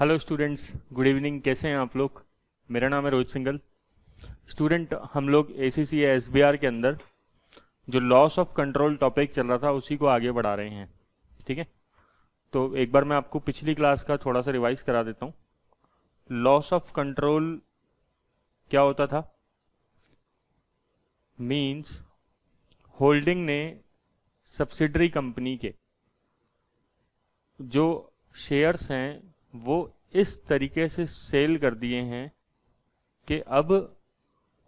Hello students, good evening. कैसे हैं आप लोग? मेरा नाम है रोहित सिंघल। स्टूडेंट, हम लोग एसीसी या एसबीआर के अंदर जो लॉस ऑफ कंट्रोल टॉपिक चल रहा था उसी को आगे बढ़ा रहे हैं। ठीक है, तो एक बार मैं आपको पिछली क्लास का थोड़ा सा रिवाइज करा देता हूँ। लॉस ऑफ कंट्रोल क्या होता था? मीन्स होल्डिंग ने सब्सिडरी कंपनी के जो शेयर्स हैं वो इस तरीके से सेल कर दिए हैं कि अब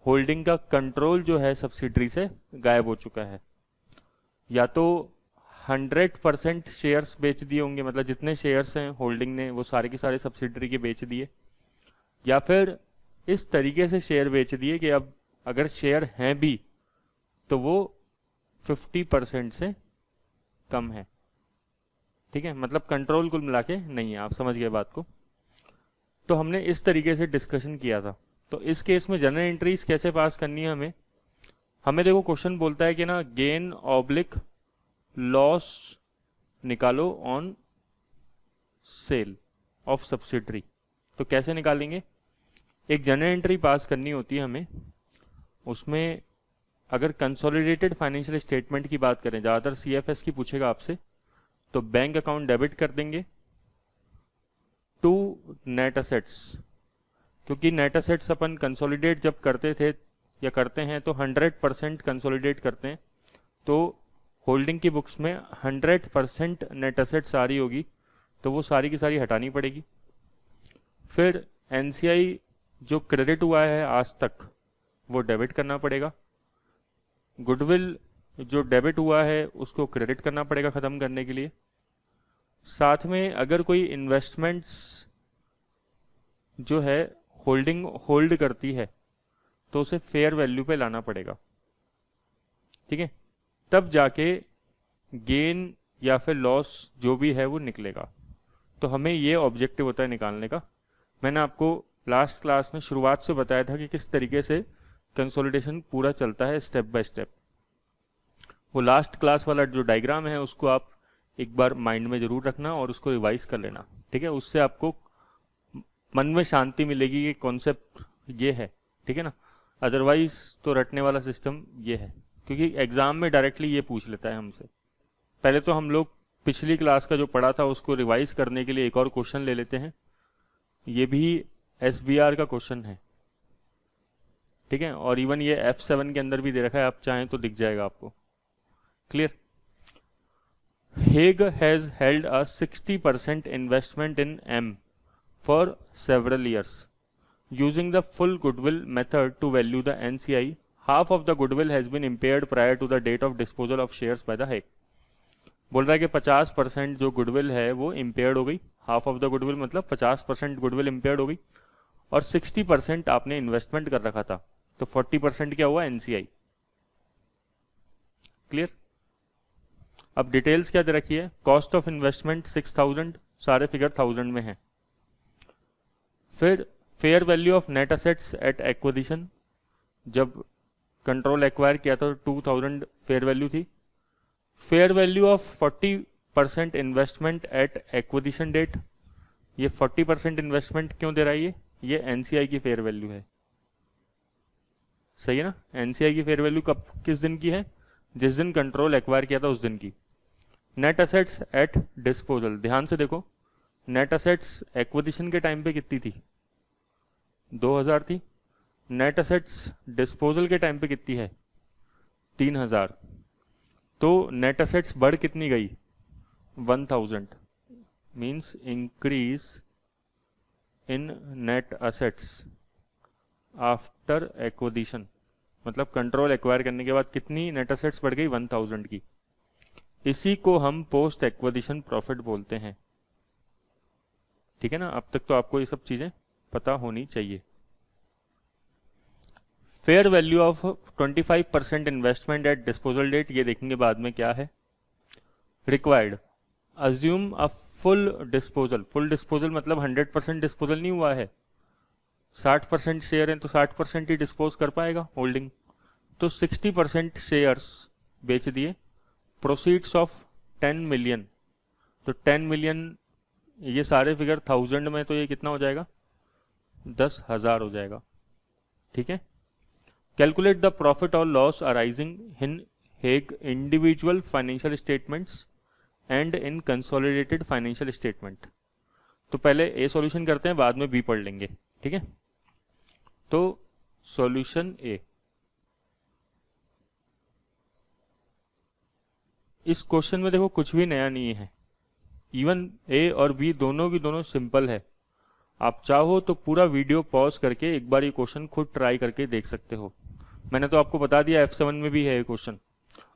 होल्डिंग का कंट्रोल जो है सब्सिडरी से गायब हो चुका है। या तो 100% शेयर्स बेच दिए होंगे, मतलब जितने शेयर्स हैं होल्डिंग ने वो सारे के सारे सब्सिडरी के बेच दिए, या फिर इस तरीके से शेयर बेच दिए कि अब अगर शेयर हैं भी तो वो 50% से कम है। ठीक है, मतलब कंट्रोल कुल मिला के नहीं है। आप समझ गए बात को? तो हमने इस तरीके से डिस्कशन किया था। तो इस केस में जनरल एंट्रीज कैसे पास करनी है हमें देखो, क्वेश्चन बोलता है कि ना गेन ऑब्लिक लॉस निकालो ऑन सेल ऑफ सब्सिडरी। तो कैसे निकालेंगे? एक जनरल एंट्री पास करनी होती है हमें। उसमें अगर कंसोलिडेटेड फाइनेंशियल स्टेटमेंट की बात करें, ज़्यादातर सीएफएस की पूछेगा आपसे, तो बैंक अकाउंट डेबिट कर देंगे टू नेट असेट्स, क्योंकि नेट असेट्स अपन कंसोलिडेट जब करते थे या करते हैं तो 100% कंसोलिडेट करते हैं। तो होल्डिंग की बुक्स में 100% नेट असेट्स आ रही होगी, तो वो सारी की सारी हटानी पड़ेगी। फिर एनसीआई जो क्रेडिट हुआ है आज तक वो डेबिट करना पड़ेगा। गुडविल जो डेबिट हुआ है उसको क्रेडिट करना पड़ेगा ख़त्म करने के लिए। साथ में अगर कोई इन्वेस्टमेंट्स जो है होल्डिंग होल्ड करती है तो उसे फेयर वैल्यू पे लाना पड़ेगा। ठीक है, तब जाके गेन या फिर लॉस जो भी है वो निकलेगा। तो हमें ये ऑब्जेक्टिव होता है निकालने का। मैंने आपको लास्ट क्लास में शुरुआत से बताया था कि किस तरीके से कंसोलिडेशन पूरा चलता है स्टेप बाय स्टेप। वो लास्ट क्लास वाला जो डायग्राम है उसको आप एक बार माइंड में जरूर रखना और उसको रिवाइज कर लेना। ठीक है, उससे आपको मन में शांति मिलेगी कि कॉन्सेप्ट ये है। ठीक है ना, अदरवाइज तो रटने वाला सिस्टम ये है, क्योंकि एग्जाम में डायरेक्टली ये पूछ लेता है हमसे। पहले तो हम लोग पिछली क्लास का जो पढ़ा था उसको रिवाइज करने के लिए एक और क्वेश्चन ले लेते हैं। ये भी एसबीआर का क्वेश्चन है। ठीक है, और इवन ये F7 के अंदर भी दे रखा है, आप चाहें तो दिख जाएगा आपको। Clear? Hague has held a 60% investment in M for several years. Using the full goodwill method to value the NCI, half of the goodwill has been impaired prior to the date of disposal of shares by the Hague. बोल रहा है कि 50% जो goodwill है वो impaired हो गई। Half of the goodwill मतलब 50% गुडविल इम्पेयर्ड हो गई, और 60% आपने इन्वेस्टमेंट कर रखा था, तो 40% क्या हुआ? एनसीआई। क्लियर? अब डिटेल्स क्या दे रखी है? कॉस्ट ऑफ इन्वेस्टमेंट 6000, सारे फिगर 1000 में है। फिर fair value of net assets at acquisition, जब कंट्रोल एक्वायर किया था तो 2000 फेयर वैल्यू थी। Fair value of 40% investment at acquisition date, ये 40% इन्वेस्टमेंट क्यों दे रहा है? ये एनसीआई की फेयर वैल्यू है। सही है ना? एनसीआई की फेयर वैल्यू कब, किस दिन की है? जिस दिन कंट्रोल एक्वायर किया था उस दिन की। नेट असेट्स एट डिस्पोजल, ध्यान से देखो, नेट असेट्स एक्विजिशन के टाइम पे कितनी थी? 2000 थी। नेट असेट्स डिस्पोजल के टाइम पे कितनी है? 3000। तो नेट असेट्स बढ़ कितनी गई? 1000। Means increase in net assets after acquisition, मतलब कंट्रोल एक्वायर करने के बाद कितनी नेट असेट्स बढ़ गई? 1000 की। इसी को हम पोस्ट एक्विजिशन प्रॉफिट बोलते हैं। ठीक है ना, अब तक तो आपको ये सब चीजें पता होनी चाहिए। Fair value of 25% investment at disposal date, ये देखेंगे बाद में क्या है। Required, assume a full disposal. Full disposal मतलब 100% डिस्पोजल नहीं हुआ है, 60% शेयर है तो 60% ही डिस्पोज कर पाएगा होल्डिंग। तो 60% शेयर्स बेच दिए, प्रोसीड्स ऑफ 10 मिलियन, तो 10 मिलियन ये सारे फिगर 1000 में, तो ये कितना हो जाएगा, 10,000 हो जाएगा। ठीक है। कैलकुलेट द प्रॉफिट और लॉस अराइजिंग इन एक individual financial statements and in consolidated financial statement. तो पहले ए सॉल्यूशन करते हैं, बाद में बी पढ़ लेंगे। ठीक है। तो सॉल्यूशन ए, इस क्वेश्चन में देखो कुछ भी नया नहीं है, इवन ए और बी दोनों की दोनों सिंपल है। आप चाहो तो पूरा वीडियो पॉज करके एक बार ये क्वेश्चन खुद ट्राई करके देख सकते हो। मैंने तो आपको बता दिया F7 में भी है ये क्वेश्चन,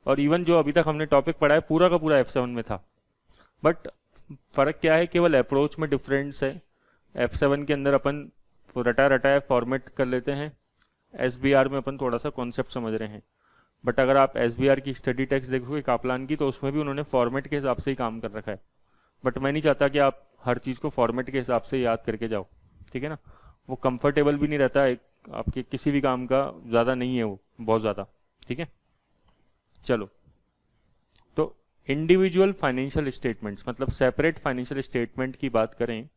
और इवन जो अभी तक हमने टॉपिक पढ़ा है पूरा का पूरा F7 में था। बट फर्क क्या है, केवल अप्रोच में डिफरेंस है। F7 के अंदर अपन रटा रटाया फॉर्मेट कर लेते हैं, SBR में अपन थोड़ा सा कॉन्सेप्ट समझ रहे हैं। बट अगर आप SBR की स्टडी टेक्स्ट देखोगे कापलान की, तो उसमें भी उन्होंने फॉर्मेट के हिसाब से ही काम कर रखा है। बट मैं नहीं चाहता कि आप हर चीज़ को फॉर्मेट के हिसाब से याद करके जाओ। ठीक है ना, वो कंफर्टेबल भी नहीं रहता, एक आपके किसी भी काम का ज़्यादा नहीं है वो, बहुत ज़्यादा। ठीक है, चलो। तो इंडिविजुअल फाइनेंशियल स्टेटमेंट्स मतलब सेपरेट फाइनेंशियल स्टेटमेंट की बात करें,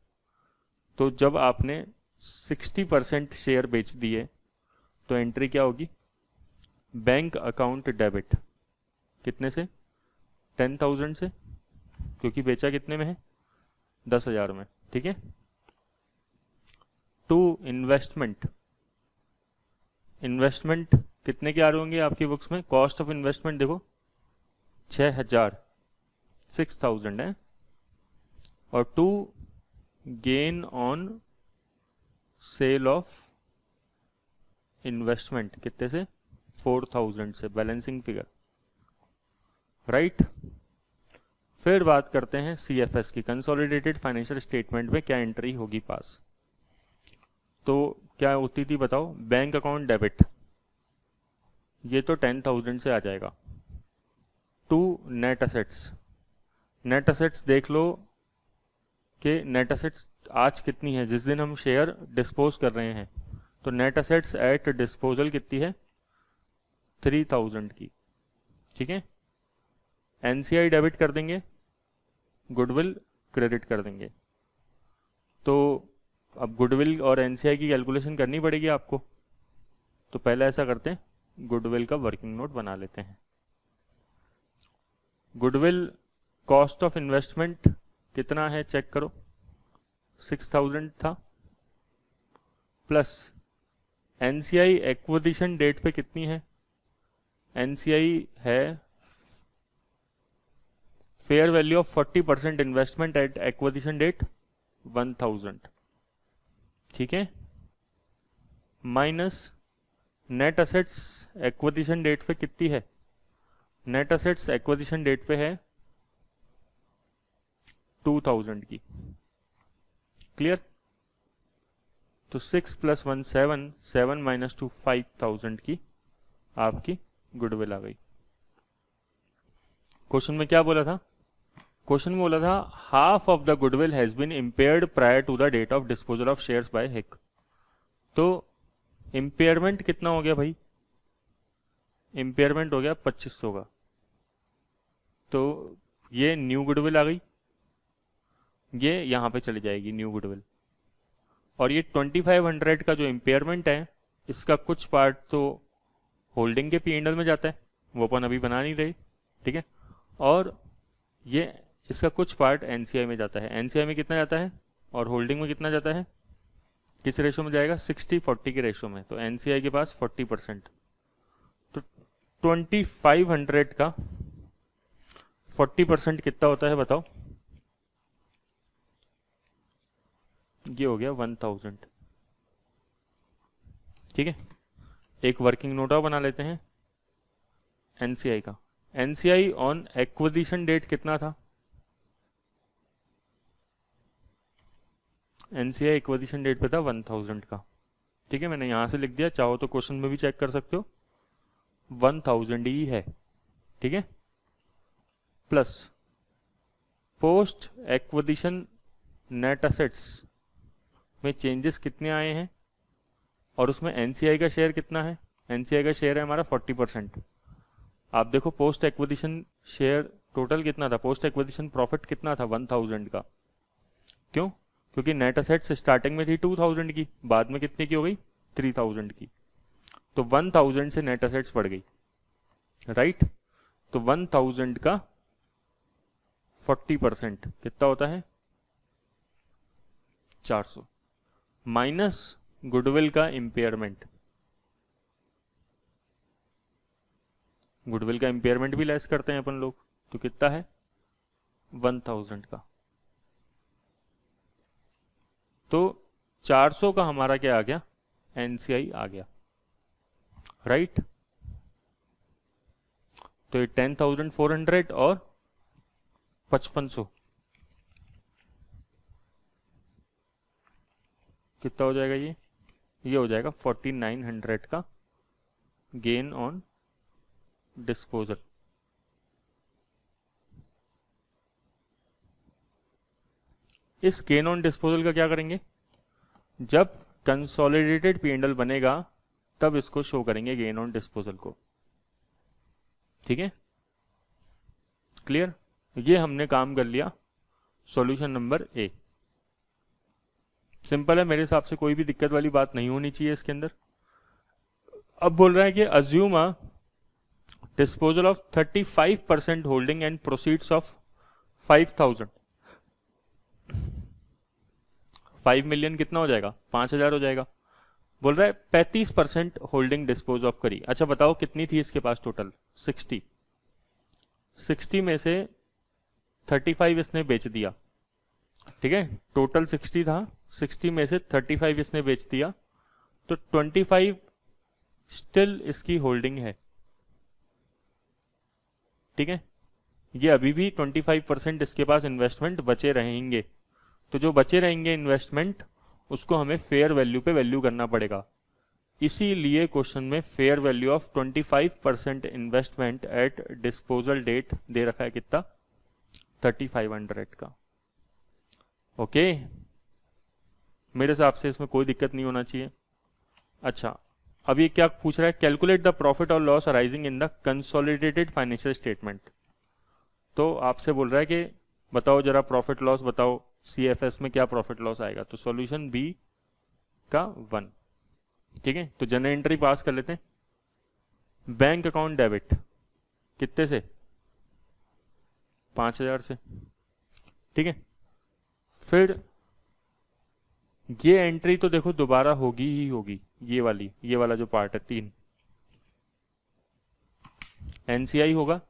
तो जब आपने 60% शेयर बेच दिए तो एंट्री क्या होगी, बैंक अकाउंट डेबिट। कितने से, 10,000 से, क्योंकि बेचा कितने में है, 10,000 में। ठीक है। टू इन्वेस्टमेंट, इन्वेस्टमेंट कितने के आ रहे होंगे आपकी बुक्स में, कॉस्ट ऑफ इन्वेस्टमेंट देखो 6,000, 6,000 है। और to gain on sale of investment कितने से, 4,000 से, बैलेंसिंग फिगर। राइट। फिर बात करते हैं CFS की, कंसोलिडेटेड फाइनेंशियल स्टेटमेंट में क्या एंट्री होगी पास। तो क्या होती थी बताओ, बैंक अकाउंट डेबिट, ये तो 10,000 से आ जाएगा। To net assets, net assets देख लो कि नेट असेट्स आज कितनी है, जिस दिन हम शेयर डिस्पोज कर रहे हैं, तो नेट असेट्स एट डिस्पोजल कितनी है, 3,000 की। ठीक है। NCI डेबिट कर देंगे, गुडविल क्रेडिट कर देंगे। तो अब गुडविल और NCI की कैलकुलेशन करनी पड़ेगी आपको, तो पहले ऐसा करते हैं, गुडविल का वर्किंग नोट बना लेते हैं। गुडविल कॉस्ट ऑफ इन्वेस्टमेंट कितना है चेक करो, 6,000 था, प्लस NCI एक्विजिशन डेट पे कितनी है, NCI है fair value of 40% investment at acquisition date 1,000। ठीक है, minus net assets acquisition date पे कितनी है, नेट असेट्स एक्विजिशन डेट पे है 2,000 की। क्लियर। तो 6 + 1 7, 7 - 2 5,000 की आपकी गुडविल आ गई। क्वेश्चन में क्या बोला था, क्वेश्चन में बोला था half of the goodwill has been impaired prior to the date of disposal of shares by हिक। तो इम्पेयरमेंट कितना हो गया भाई, इम्पेयरमेंट हो गया 2500 का। तो ये न्यू गुडविल आ गई, ये यहां पे चली जाएगी न्यू गुडविल। और ये 2500 का जो इम्पेयरमेंट है, इसका कुछ पार्ट तो होल्डिंग के P&L में जाता है, वो अपन अभी बना नहीं रहे। ठीक है। और ये इसका कुछ पार्ट NCI में जाता है। NCI में कितना जाता है और होल्डिंग में कितना जाता है, किस रेशो में जाएगा, 60-40 के रेशो में। तो NCI के पास 40%, तो 2500 का 40% कितना होता है बताओ, ये हो गया 1,000। ठीक है। एक वर्किंग नोट बना लेते हैं NCI का। NCI ऑन एक्विजिशन डेट कितना था, NCI एक्विजिशन डेट पे था 1,000 का। ठीक है, मैंने यहां से लिख दिया, चाहो तो क्वेश्चन में भी चेक कर सकते हो, 1,000 ही है। ठीक है। Plus post acquisition net assets में चेंजेस कितने आए हैं, और उसमें NCI का शेयर कितना है, NCI का शेयर है हमारा 40%। आप देखो पोस्ट एक्विजिशन शेयर टोटल कितना था, पोस्ट एक्विजिशन प्रॉफिट कितना था 1,000 का, क्यों? क्योंकि नेट असेट्स स्टार्टिंग में थी 2000 की, बाद में कितने की हो गई? 3000 की। तो 1000 से नेट असेट्स बढ़ गई, राइट? तो 1000 का 40% कितना होता है? 400 माइनस गुडविल का इम्पेयरमेंट। गुडविल का इम्पेयरमेंट भी लेस करते हैं अपन लोग, तो कितना है? 1000 का। तो 400 का हमारा क्या आ गया? एनसीआई आ गया, राइट? तो ये 10,400 और 5500 कितना हो जाएगा? ये हो जाएगा 4900 का गेन ऑन डिस्पोजल। इस गेन ऑन डिस्पोजल का क्या करेंगे? जब कंसोलिडेटेड P&L बनेगा तब इसको शो करेंगे गेन ऑन डिस्पोजल को, ठीक है? क्लियर? ये हमने काम कर लिया सॉल्यूशन नंबर ए। सिंपल है, मेरे हिसाब से कोई भी दिक्कत वाली बात नहीं होनी चाहिए इसके अंदर। अब बोल रहा है कि assume a disposal of 35% holding and proceeds of 5000। 5 million कितना हो जाएगा? 5000 हो जाएगा। बोल रहा है 35% होल्डिंग डिस्पोज ऑफ करी। अच्छा बताओ कितनी थी इसके पास टोटल? 60 में से 35 इसने बेच दिया, ठीक है? टोटल 60 था, 60 में से 35 इसने बेच दिया, तो 25 स्टिल इसकी होल्डिंग है, ठीक है? ये अभी भी 25% इसके पास इन्वेस्टमेंट बचे रहेंगे। तो जो बचे रहेंगे इन्वेस्टमेंट, उसको हमें फेयर वैल्यू पे वैल्यू करना पड़ेगा। इसीलिए क्वेश्चन में fair value of 25% investment at disposal date दे रखा है कितना? 3500 का। ओके, मेरे हिसाब से इसमें कोई दिक्कत नहीं होना चाहिए। अच्छा, अब ये क्या पूछ रहा है? कैलकुलेट द प्रॉफिट और loss arising in the consolidated financial statement. तो आपसे बोल रहा है कि बताओ जरा प्रॉफिट लॉस बताओ, सीएफएस में क्या प्रॉफिट लॉस आएगा? तो सॉल्यूशन बी का 1, ठीक है? तो जनरल एंट्री पास कर लेते हैं। बैंक अकाउंट डेबिट कितने से? 5000 से, ठीक है? फिर ये एंट्री तो देखो दोबारा होगी ही होगी, ये वाला जो पार्ट है 3, एनसीआई होगा,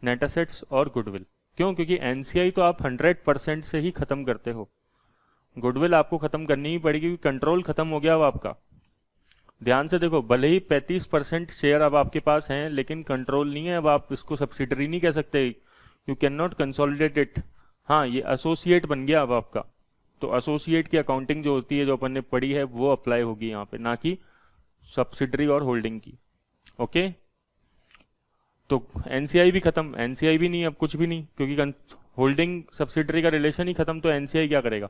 नेट एसेट्स और गुडविल। क्यों? क्योंकि एनसीआई तो आप 100% से ही खत्म करते हो, गुडविल आपको खत्म करनी ही पड़ेगी, कंट्रोल खत्म हो गया अब आपका। ध्यान से देखो, भले ही 35% शेयर अब आपके पास हैं, लेकिन कंट्रोल नहीं है अब, आप इसको सब्सिडरी नहीं कह सकते, you can not consolidate it. हाँ, ये एसोसिएट बन गया अब आपका, तो एसोसिएट की अकाउंटिंग जो होती है, जो अपन ने पढ़ी है, वो अप्लाई होगी यहाँ पे, ना कि सब्सिडरी और होल्डिंग की। ओके, तो एनसीआई भी खत्म, एनसीआई भी नहीं, अब कुछ भी नहीं, क्योंकि होल्डिंग सब्सिडरी का रिलेशन ही खत्म, तो एनसीआई क्या करेगा?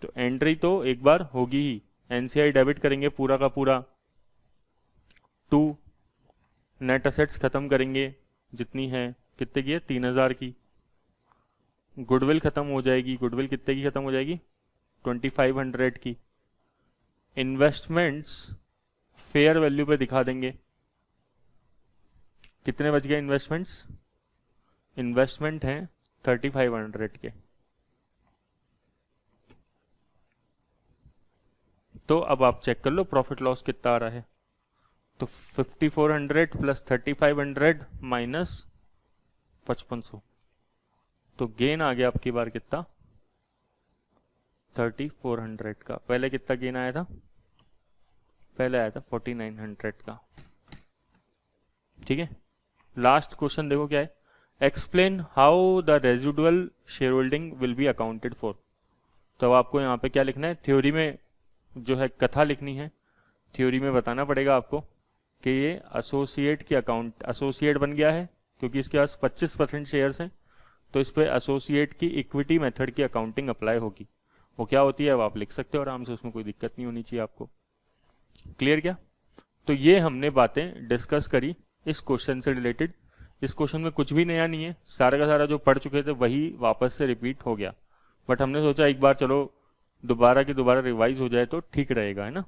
तो एंट्री तो एक बार होगी ही, एनसीआई डेबिट करेंगे पूरा का पूरा, 2 नेट असेट्स खत्म करेंगे जितनी है, कितने की है? 3000 की। गुडविल खत्म हो जाएगी, गुडविल कितने की खत्म हो जाएगी? 2500 की। इन्वेस्टमेंट्स फेयर वैल्यू पे दिखा देंगे, कितने बच गए इन्वेस्टमेंट्स? इन्वेस्टमेंट हैं 3500 के। तो अब आप चेक कर लो प्रॉफिट लॉस कितना आ रहा है। तो 5400 प्लस 3500 माइनस 5500, तो गेन आ गया आपकी बार कितना? 3400 का। पहले कितना गेन आया था? पहले आया था 4900 का, ठीक है? लास्ट क्वेश्चन देखो क्या है, explain how the residual share holding will be accounted for. तो आपको यहाँ पे क्या लिखना है? थ्योरी में जो है कथा लिखनी है, थ्योरी में बताना पड़ेगा आपको कि ये एसोसिएट की अकाउंट, एसोसिएट बन गया है क्योंकि इसके पास 25% शेयर्स हैं, तो इस पर एसोसिएट की इक्विटी मेथड की अकाउंटिंग अप्लाई होगी। वो क्या होती है अब आप लिख सकते हो आराम से, उसमें कोई दिक्कत नहीं होनी चाहिए आपको। क्लियर क्या? तो ये हमने बातें डिस्कस करी इस क्वेश्चन से रिलेटेड। इस क्वेश्चन में कुछ भी नया नहीं है, सारा का सारा जो पढ़ चुके थे वही वापस से रिपीट हो गया। बट हमने सोचा एक बार चलो दोबारा की दोबारा रिवाइज हो जाए तो ठीक रहेगा, है ना।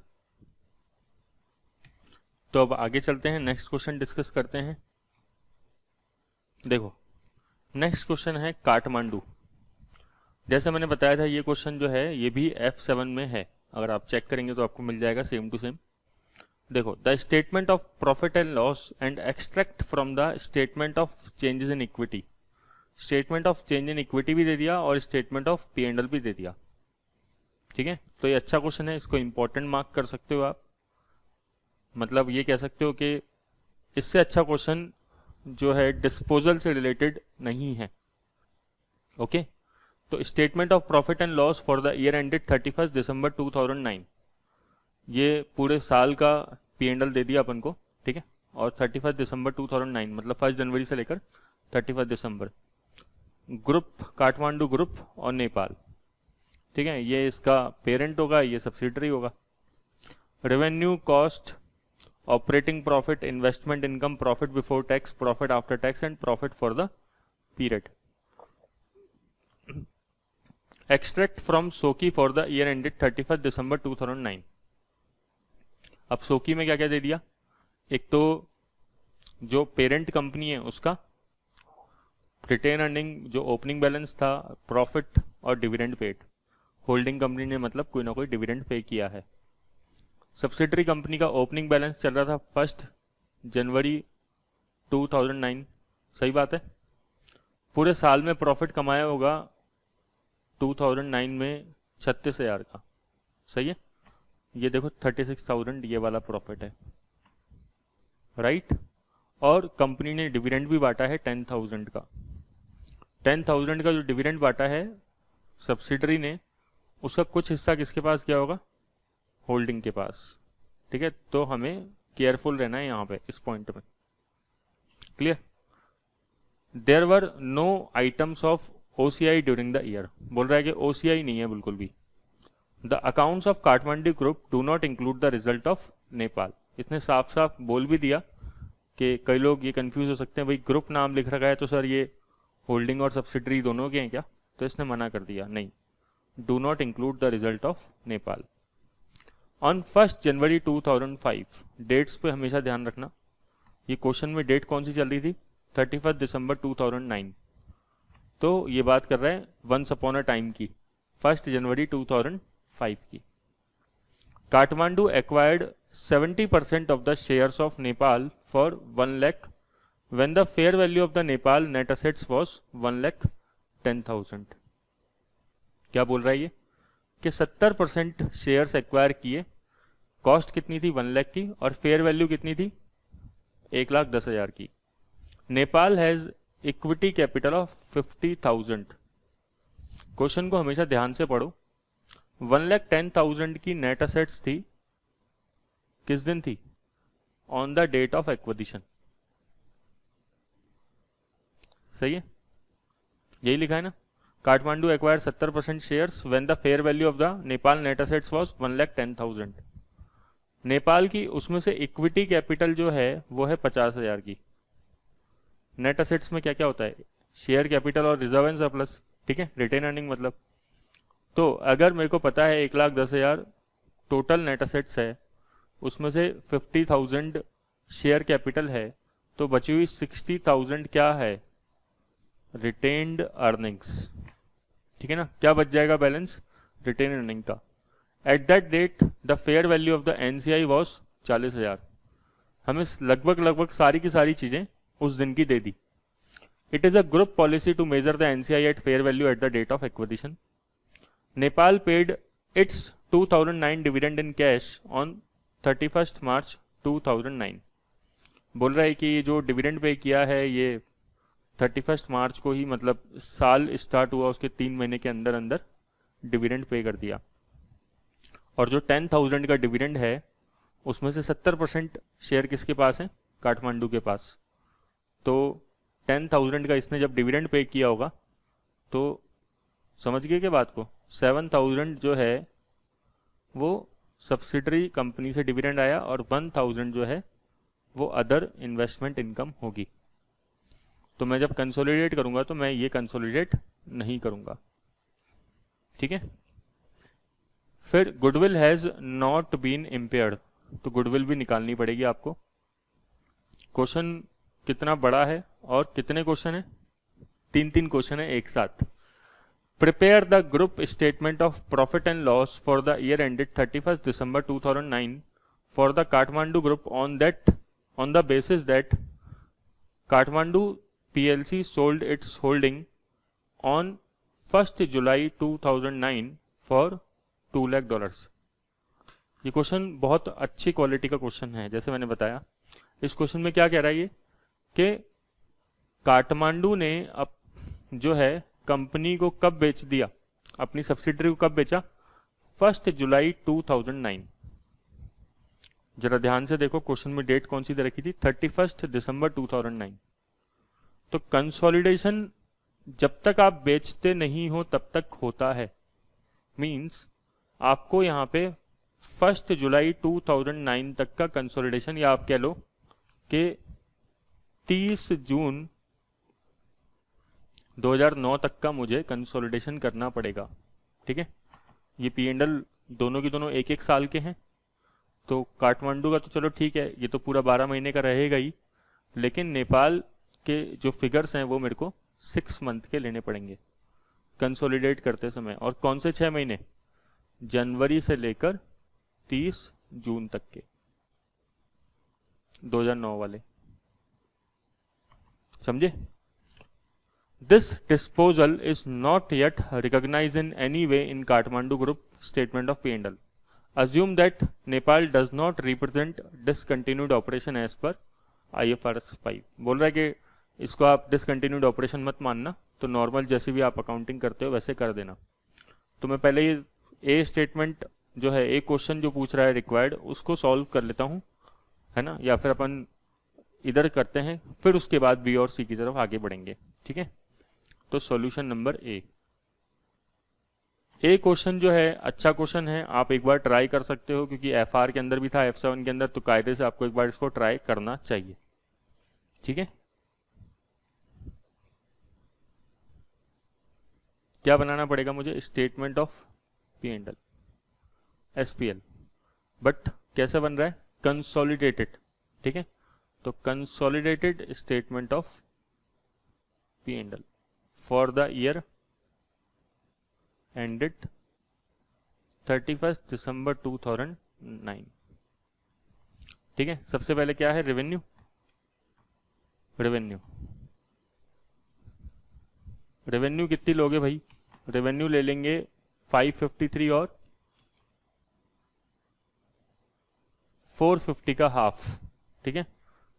तो अब आगे चलते हैं, नेक्स्ट क्वेश्चन डिस्कस करते हैं। देखो नेक्स्ट क्वेश्चन है काठमांडू। जैसे मैंने बताया था ये क्वेश्चन जो है ये भी F7 में है, अगर आप चेक करेंगे तो आपको मिल जाएगा सेम टू सेम। देखो, the statement of profit and loss and extract from the statement of changes in equity. Statement of change in equity भी दे दिया और स्टेटमेंट ऑफ P&L भी दे दिया, ठीक है। तो ये अच्छा क्वेश्चन है, इसको इंपॉर्टेंट मार्क कर सकते हो आप। मतलब ये कह सकते हो कि इससे अच्छा क्वेश्चन जो है डिस्पोजल से रिलेटेड नहीं है, ओके। तो statement of profit and loss for the year ended 31 December 2009, ये पूरे साल का P&L दे दिया अपन को, ठीक है। और 31 दिसंबर 2009 मतलब 1 जनवरी से लेकर 31 दिसंबर। ग्रुप काठमांडू ग्रुप और नेपाल, ठीक है, ये इसका पेरेंट होगा, ये सब्सिडरी होगा। Revenue, cost, operating profit, investment income, profit before tax, profit after tax and profit for the period. Extract from सोकी for the year ended 31 December 2009। अब सोकी में क्या क्या दे दिया, एक तो जो पेरेंट कंपनी है उसका रिटेन अर्निंग, जो ओपनिंग बैलेंस था, प्रॉफिट और डिविडेंड पेड। होल्डिंग कंपनी ने मतलब कोई ना कोई डिविडेंड पे किया है। सब्सिडरी कंपनी का ओपनिंग बैलेंस चल रहा था 1 जनवरी 2009, सही बात है। पूरे साल में प्रॉफिट कमाया होगा 2009 में 36,000 का, सही है। ये देखो 36,000 ये वाला प्रॉफिट है, राइट। और कंपनी ने डिविडेंड भी बांटा है 10,000 का। 10,000 का जो डिविडेंड बांटा है सब्सिडरी ने, उसका कुछ हिस्सा किसके पास गया होगा, होल्डिंग के पास, ठीक है। तो हमें केयरफुल रहना है यहाँ पे इस पॉइंट में, clear. There were no items of OCI during the year, बोल रहा है कि OCI नहीं है बिल्कुल भी। The accounts of Kathmandu group do not include the result of Nepal. इसने साफ साफ बोल भी दिया कि कई लोग ये कंफ्यूज हो सकते हैं, भाई ग्रुप नाम लिख रखा है तो सर ये होल्डिंग और सब्सिडरी दोनों के हैं क्या, तो इसने मना कर दिया, नहीं, do not include the result of Nepal. On 1 January 2005, dates पे हमेशा ध्यान रखना, ये क्वेश्चन में डेट कौन सी चल रही थी, 31 दिसंबर 2009, तो ये बात कर रहे हैं वंस अपॉन अ टाइम की, 1 जनवरी 2005 की। Kathmandu acquired 70% of the shares of Nepal for 1 lakh when the fair value of the Nepal net assets was 1,10,000। क्या बोल रहा है ये कि 70% शेयर्स एक्वायर किए, कॉस्ट कितनी थी 1 लाख की और फेयर वैल्यू कितनी थी 1,10,000 की। Nepal has equity capital of 50,000। Question को हमेशा ध्यान से पढ़ो। 1,10,000 की नेट असेट्स थी, किस दिन थी, on the date of acquisition, सही है, यही लिखा है ना। Kathmandu acquire 70% shares when the fair value of the Nepal net assets was 1,10,000। Nepal की उसमें से इक्विटी कैपिटल जो है वो है 50,000 की। नेट असेट्स में क्या क्या होता है, शेयर कैपिटल और रिजर्व एंड सरप्लस, ठीक है, रिटेन अर्निंग मतलब। तो अगर मेरे को पता है 1,10,000 टोटल नेट असेट्स है, उसमें से 50,000 शेयर कैपिटल है, तो बची हुई 60,000 क्या है, रिटेन्ड अर्निंग्स, ठीक है ना। क्या बच जाएगा बैलेंस, रिटेन अर्निंग का। At that date the fair value of the NCI was 40,000। हमें लगभग सारी की सारी चीजें उस दिन की दे दी। It is a group policy to measure the NCI at fair value at the date of acquisition. Nepal paid its 2009 dividend in cash on 31 March 2009। बोल रहा है कि जो डिविडेंड पे किया है ये 31 मार्च को ही, मतलब साल स्टार्ट हुआ उसके 3 महीने के अंदर अंदर डिविडेंड पे कर दिया। और जो 10,000 का डिविडेंड है उसमें से 70% शेयर किसके पास है, काठमांडू के पास। तो 10,000 का इसने जब डिविडेंड पे किया होगा तो समझ गए क्या बात को, 7,000 जो है वो सब्सिडरी कंपनी से डिविडेंड आया और 1,000 जो है वो अदर इन्वेस्टमेंट इनकम होगी। तो मैं जब कंसोलिडेट करूंगा तो मैं ये कंसोलिडेट नहीं करूंगा। ठीक है। फिर goodwill has not been impaired, तो गुडविल भी निकालनी पड़ेगी आपको। क्वेश्चन कितना बड़ा है और कितने क्वेश्चन है, 3 क्वेश्चन है एक साथ। Prepare the group statement of profit and loss for the year ended 31 December 2009 for the Kathmandu group on the basis that Kathmandu PLC sold its holding on 1 July 2009 for $2 lakh. ये क्वेश्चन बहुत अच्छी क्वालिटी का question है। जैसे मैंने बताया, इस क्वेश्चन में क्या कह रहा है ये कि काठमांडू ने अब जो है कंपनी को कब बेच दिया, अपनी सब्सिडरी को कब बेचा, 1 जुलाई 2009। जरा ध्यान से देखो, क्वेश्चन में डेट कौन सी दे रखी थी, 31 दिसंबर 2009। तो कंसोलिडेशन जब तक आप बेचते नहीं हो तब तक होता है। मींस आपको यहाँ पे 1 जुलाई 2009 तक का कंसोलिडेशन, या आप कह लो कि 30 जून 2009 तक का मुझे कंसोलिडेशन करना पड़ेगा। ठीक है, ये P&L दोनों की दोनों एक एक साल के हैं। तो काठमांडू का तो चलो ठीक है, ये तो पूरा 12 महीने का रहेगा ही, लेकिन नेपाल के जो फिगर्स हैं वो मेरे को 6 मंथ के लेने पड़ेंगे कंसोलिडेट करते समय। और कौन से 6 महीने, जनवरी से लेकर 30 जून तक के 2009 वाले, समझे। This disposal is not yet recognise in any way in Kathmandu group statement of P&L। Assume that Nepal does not represent discontinued operation as per IFRS 5। बोल रहा है कि इसको आप डिसकंटिन्यूड ऑपरेशन मत मानना, तो नॉर्मल जैसे भी आप अकाउंटिंग करते हो वैसे कर देना। तो मैं पहले ये ए स्टेटमेंट जो है, एक क्वेश्चन जो पूछ रहा है रिक्वायर्ड, उसको सॉल्व कर लेता हूँ, है ना, या फिर अपन इधर करते हैं, फिर उसके बाद बी और सी की तरफ आगे बढ़ेंगे। ठीक है, तो सॉल्यूशन नंबर ए क्वेश्चन जो है अच्छा क्वेश्चन है, आप एक बार ट्राई कर सकते हो, क्योंकि FR के अंदर भी था, F7 के अंदर, तो कायदे से आपको एक बार इसको ट्राई करना चाहिए। ठीक है, क्या बनाना पड़ेगा मुझे, statement of P&L SPL, but कैसे बन रहा है, कंसोलिडेटेड। ठीक है, तो consolidated statement of P&L for the year ended 31 December 2009। ठीक है, सबसे पहले क्या है, रेवेन्यू। रेवेन्यू कितनी लोगे भाई, रेवेन्यू ले लेंगे 553 और 450 का हाफ। ठीक है,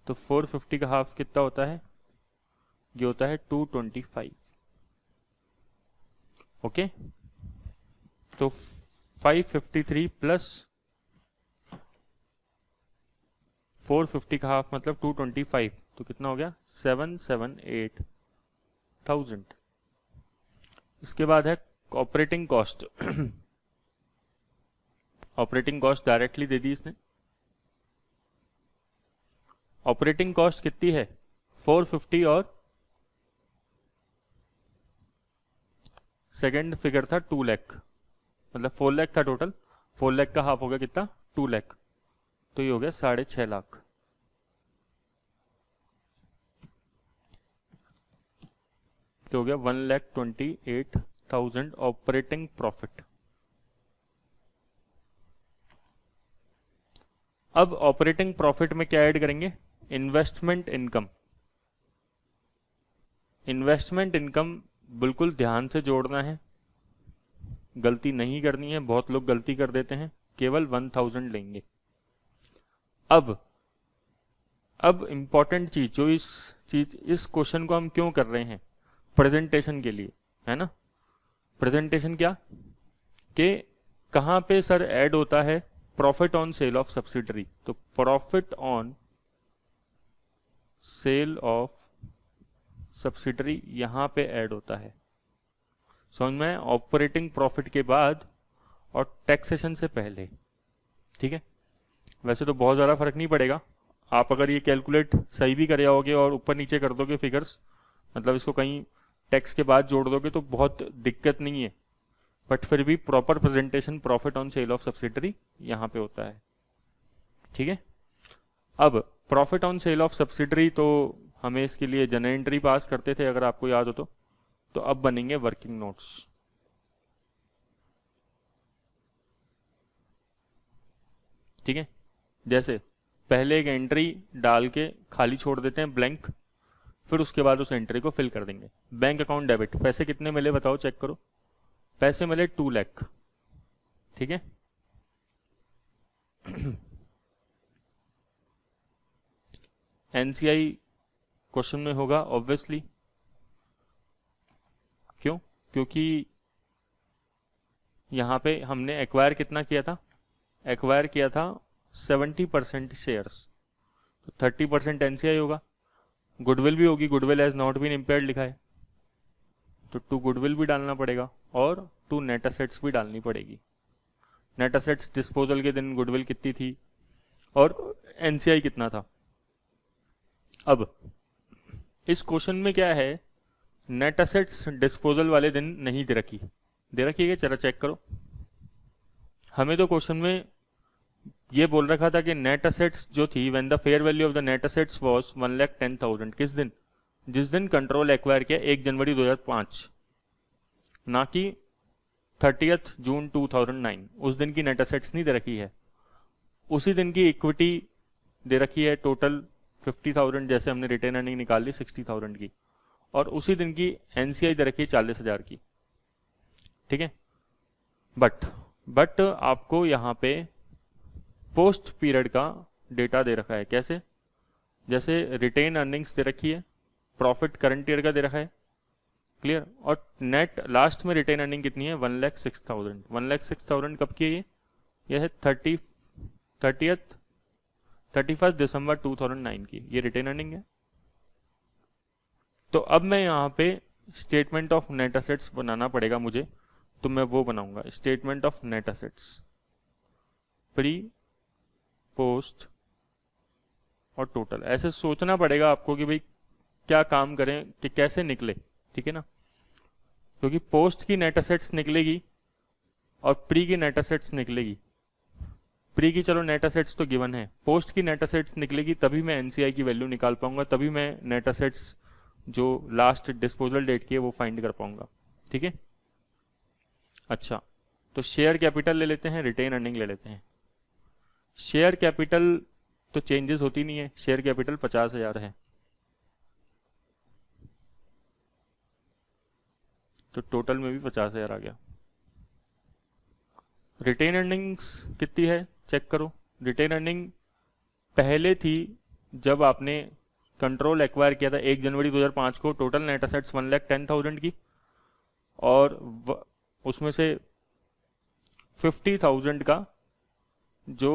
तो 450 का हाफ कितना होता है, ये होता है 225। ओके, तो 553 प्लस 450 का हाफ मतलब 225, तो कितना हो गया, 778,000। इसके बाद है operating cost. Operating cost directly दे दी इसने। ऑपरेटिंग कॉस्ट कितनी है, 450 और सेकेंड फिगर था 2 लाख, मतलब 4 लाख था टोटल, 4 लाख का हाफ हो गया कितना, 2 लाख, तो ये हो गया 6.5 लाख। तो हो गया 1,28,000 ऑपरेटिंग प्रॉफिट। अब ऑपरेटिंग प्रॉफिट में क्या ऐड करेंगे, इन्वेस्टमेंट इनकम। इन्वेस्टमेंट इनकम बिल्कुल ध्यान से जोड़ना है, गलती नहीं करनी है, बहुत लोग गलती कर देते हैं, केवल 1,000 लेंगे। अब इंपॉर्टेंट चीज, जो इस क्वेश्चन को हम क्यों कर रहे हैं, प्रेजेंटेशन के लिए, है ना। प्रेजेंटेशन क्या, कि कहां पे सर ऐड होता है, profit on sale of subsidiary. तो profit on sale of subsidiary यहां पे ऐड होता है, समझ में, ऑपरेटिंग प्रॉफिट के बाद और टैक्सेशन से पहले। ठीक है, वैसे तो बहुत ज़्यादा फर्क नहीं पड़ेगा, आप अगर ये कैलकुलेट सही भी करे आओगे और ऊपर नीचे कर दोगे फिगर्स, मतलब इसको कहीं टैक्स के बाद जोड़ दोगे तो बहुत दिक्कत नहीं है। बट फिर भी proper presentation profit on sale of subsidiary यहाँ पे होता है। ठीक है, अब profit on sale of subsidiary तो हमें इसके लिए जनरल एंट्री पास करते थे अगर आपको याद हो तो अब बनेंगे वर्किंग नोट्स। ठीक है, जैसे पहले एक एंट्री डाल के खाली छोड़ देते हैं ब्लैंक, फिर उसके बाद उस एंट्री को फिल कर देंगे। बैंक अकाउंट डेबिट, पैसे कितने मिले बताओ, चेक करो। पैसे मिले 2 लाख। ठीक है, एनसीआई क्वेश्चन में होगा ऑब्वियसली, क्यों? क्योंकि यहां पे हमने एक्वायर कितना किया था, एक्वायर किया था 70% शेयर्स, तो 30% एनसीआई होगा। गुडविल भी होगी, goodwill has not been impaired लिखा है, तो 2 गुडविल भी डालना पड़ेगा और 2 नेट असेट्स भी डालनी पड़ेगी। नेट असेट्स डिस्पोजल के दिन गुडविल कितनी थी और एनसीआई कितना था। अब इस क्वेश्चन में क्या है, नेट असेट्स डिस्पोजल वाले दिन नहीं दे रखी है, जरा चेक करो। हमें तो क्वेश्चन में ये बोल रखा था कि नेट असेट्स जो थी when the fair value of the net assets was 1,10,000, किस दिन? जिस दिन कंट्रोल एक्वायर किया 1 जनवरी 2005, ना कि 30 जून 2009। उस दिन की नेट असेट्स नहीं दे रखी है, उसी दिन की इक्विटी दे रखी है टोटल 50,000, जैसे हमने रिटेन अर्निंग निकाल ली 60,000 की, और उसी दिन की एनसीआई दे रखी है 40,000 की। ठीक है, बट आपको यहाँ पे पोस्ट पीरियड का डेटा दे रखा है। कैसे? जैसे रिटेन अर्निंग्स दे रखी है, प्रॉफिट करंट ईयर का दे रखा है, क्लियर, और नेट लास्ट में रिटेन अर्निंग कितनी है 1,06,000। 1,06,000 कब की है? यह है 31 दिसंबर 2009 की, ये रिटेन अर्निंग है। तो अब मैं यहाँ पे स्टेटमेंट ऑफ नेट असेट्स बनाना पड़ेगा मुझे, तो मैं वो बनाऊंगा statement of net assets, pre, post और टोटल। ऐसे सोचना पड़ेगा आपको कि भाई क्या काम करें कि कैसे निकले। ठीक है ना, क्योंकि पोस्ट की नेट असेट्स निकलेगी और प्री की नेट असेट्स निकलेगी। प्री की चलो नेट असेट्स तो गिवन है, पोस्ट की नेट असेट्स निकलेगी तभी मैं एनसीआई की वैल्यू निकाल पाऊंगा, तभी मैं नेट असेट्स जो लास्ट डिस्पोजल डेट की है वो फाइंड कर पाऊंगा। ठीक है, अच्छा, तो शेयर कैपिटल ले लेते हैं, रिटेन अर्निंग ले लेते हैं। शेयर कैपिटल तो चेंजेस होती नहीं है, शेयर कैपिटल 50,000 है, तो टोटल में भी 50,000 आ गया। रिटेन अर्निंग्स कितनी है चेक करो। रिटेन अर्निंग पहले थी जब आपने कंट्रोल एक्वायर किया था 1 जनवरी 2005 को, टोटल नेट असेट्स 1,10,000 की, और उसमें से 50,000 का जो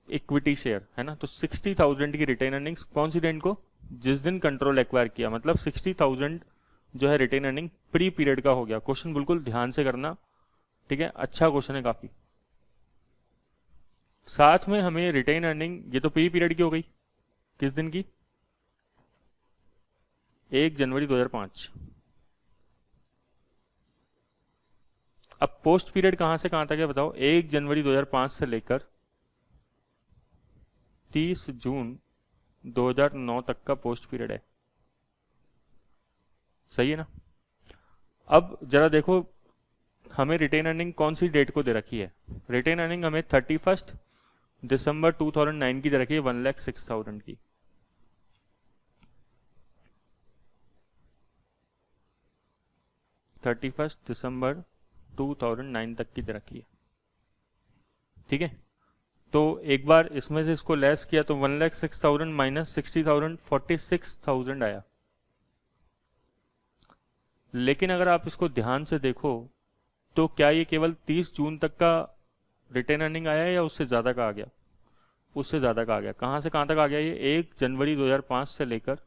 इक्विटी शेयर है ना, तो 60,000 की रिटेन अर्निंग्स कौन सी डेट को? जिस दिन कंट्रोल एक्वायर किया, मतलब 60,000 जो है रिटेन अर्निंग प्री पीरियड का हो गया। क्वेश्चन बिल्कुल ध्यान से करना, ठीक है, अच्छा क्वेश्चन है काफी। साथ में हमें रिटेन अर्निंग, ये तो प्री पीरियड की हो गई, किस दिन की? 1 जनवरी 2005। अब पोस्ट पीरियड कहां से कहां तक है बताओ? 1 जनवरी 2005 से लेकर 30 जून 2009 तक का पोस्ट पीरियड है। सही है ना? अब जरा देखो हमें रिटेन अर्निंग कौन सी डेट को दे रखी है। रिटेन अर्निंग हमें 31 दिसंबर 2009 की दे रखी है 1,06,000 की। दिसंबर 2009 तक की दे रखी है। ठीक है, तो एक बार इसमें से इसको लेस किया तो 1,06,000 माइनस 60,000 46,000 आया। लेकिन अगर आप इसको ध्यान से देखो तो क्या ये केवल 30 जून तक का रिटेन अर्निंग आया है या उससे ज़्यादा का आ गया? उससे ज़्यादा का आ गया। कहाँ से कहाँ तक आ गया? ये 1 जनवरी 2005 से लेकर